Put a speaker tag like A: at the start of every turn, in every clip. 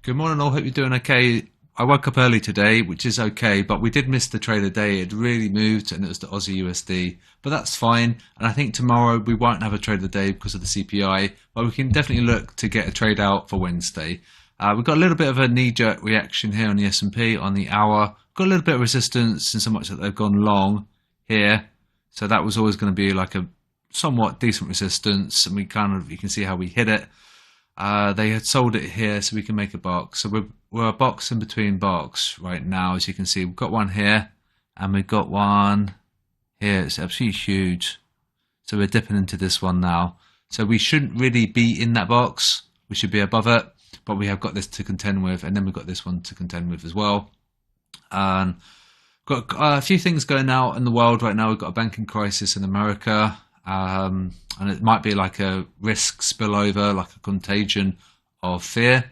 A: Good morning all, hope you're doing okay. I woke up early today, which is okay, but we did miss the trade of the day. It really moved and it was the Aussie USD, but that's fine. And I think tomorrow we won't have a trade of the day because of the CPI, but we can definitely look to get a trade out for Wednesday. We've got a little bit of a knee-jerk reaction here on the S&P on the hour. Got a little bit of resistance in so much that they've gone long here. So that was always going to be like a somewhat decent resistance, and you can see how we hit it. They had sold it here so we can make a box. So we're a box in between box right now, as you can see. We've got one here and we've got one here. It's absolutely huge. So we're dipping into this one now. So we shouldn't really be in that box. We should be above it, but we have got this to contend with, and then we've got this one to contend with as well. And got a few things going out in the world right now. We've got a banking crisis in America. And it might be like a risk spillover, like a contagion of fear,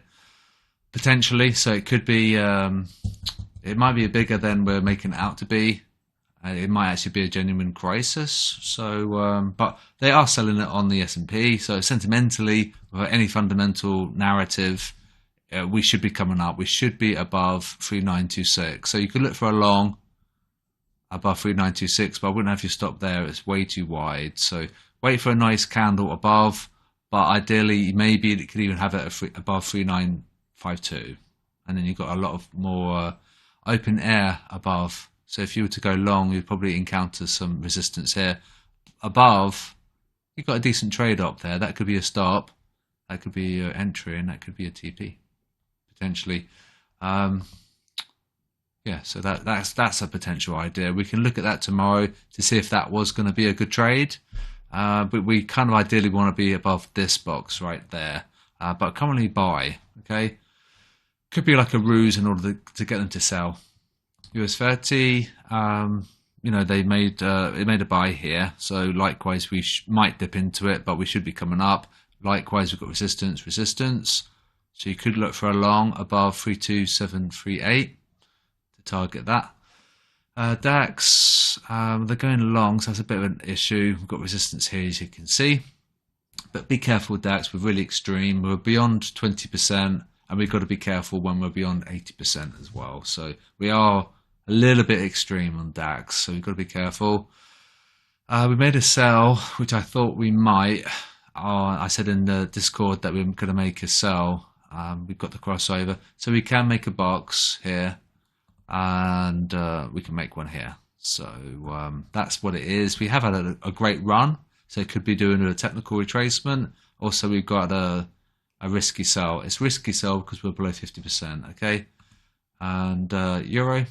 A: potentially. So it could be, it might be bigger than we're making it out to be. It might actually be a genuine crisis. So, but they are selling it on the S&P. So sentimentally, without any fundamental narrative, we should be coming up. We should be above 3926. So you could look for a long above 3926, but I wouldn't have you stop there. It's way too wide. So wait for a nice candle above, but ideally maybe it could even have it above 3952, and then you've got a lot of more open air above. So if you were to go long, you'd probably encounter some resistance here. Above, you've got a decent trade up there. That could be a stop, that could be your entry, and that could be a TP potentially. Yeah, so that's a potential idea. We can look at that tomorrow to see if that was going to be a good trade. But we kind of ideally want to be above this box right there. But currently buy, okay? Could be like a ruse in order to get them to sell. US 30, you know, it made a buy here. So likewise, we might dip into it, but we should be coming up. Likewise, we've got resistance. So you could look for a long above 32738. Target that. DAX, they're going long, so that's a bit of an issue. We've got resistance here, as you can see, but be careful with DAX. We're really extreme. We're beyond 20%, and we've got to be careful when we're beyond 80% as well. So we are a little bit extreme on DAX, so we've got to be careful. We made a sell, which I thought we might. I said in the Discord that we we're going to make a sell. We've got the crossover, so we can make a box here, and we can make one here. So that's what it is. We have had a great run, so it could be doing a technical retracement. Also, we've got a risky sell. It's risky sell because we're below 50%, okay? And euro,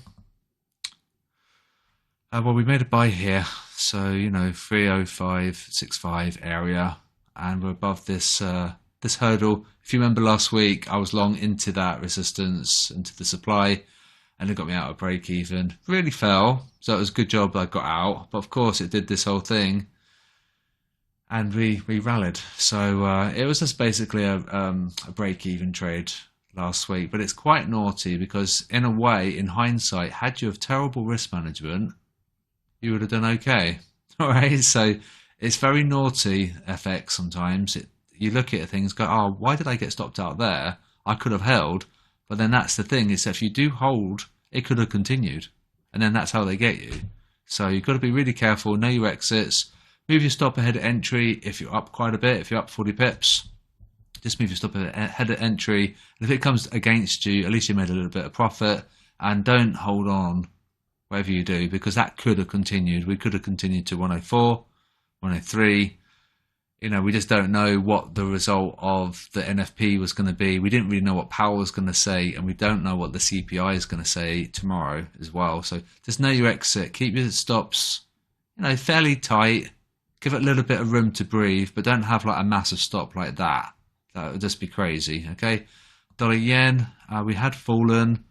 A: well, we made a buy here, so you know, 30565 area, and we're above this this hurdle. If you remember last week, I was long into that resistance, into the supply, and it got me out of break even. Really fell, so it was a good job I got out, but of course it did this whole thing, and we rallied. So it was just basically a break even trade last week, but it's quite naughty because in a way, in hindsight, had you have terrible risk management, you would have done okay. All right, so it's very naughty FX sometimes. You look at things, go, oh, why did I get stopped out there? I could have held. But then that's the thing, is that if you do hold, it could have continued. And then that's how they get you. So you've got to be really careful, know your exits, move your stop ahead at entry if you're up quite a bit. If you're up 40 pips, just move your stop ahead at entry. And if it comes against you, at least you made a little bit of profit. And don't hold on, whatever you do, because that could have continued. We could have continued to 104, 103. You know, we just don't know what the result of the NFP was going to be. We didn't really know what Powell was going to say, and we don't know what the CPI is going to say tomorrow as well. So just know your exit. Keep your stops, you know, fairly tight. Give it a little bit of room to breathe, but don't have like a massive stop like that. That would just be crazy, okay? Dollar yen, we had fallen,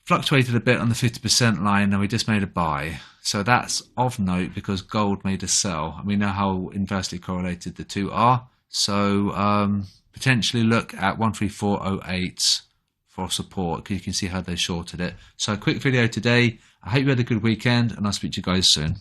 A: fluctuated a bit on the 50% line, and we just made a buy. So that's of note because gold made a sell, and we know how inversely correlated the two are. So potentially look at 13408 for support, because you can see how they shorted it. So a quick video today. I hope you had a good weekend, and I'll speak to you guys soon.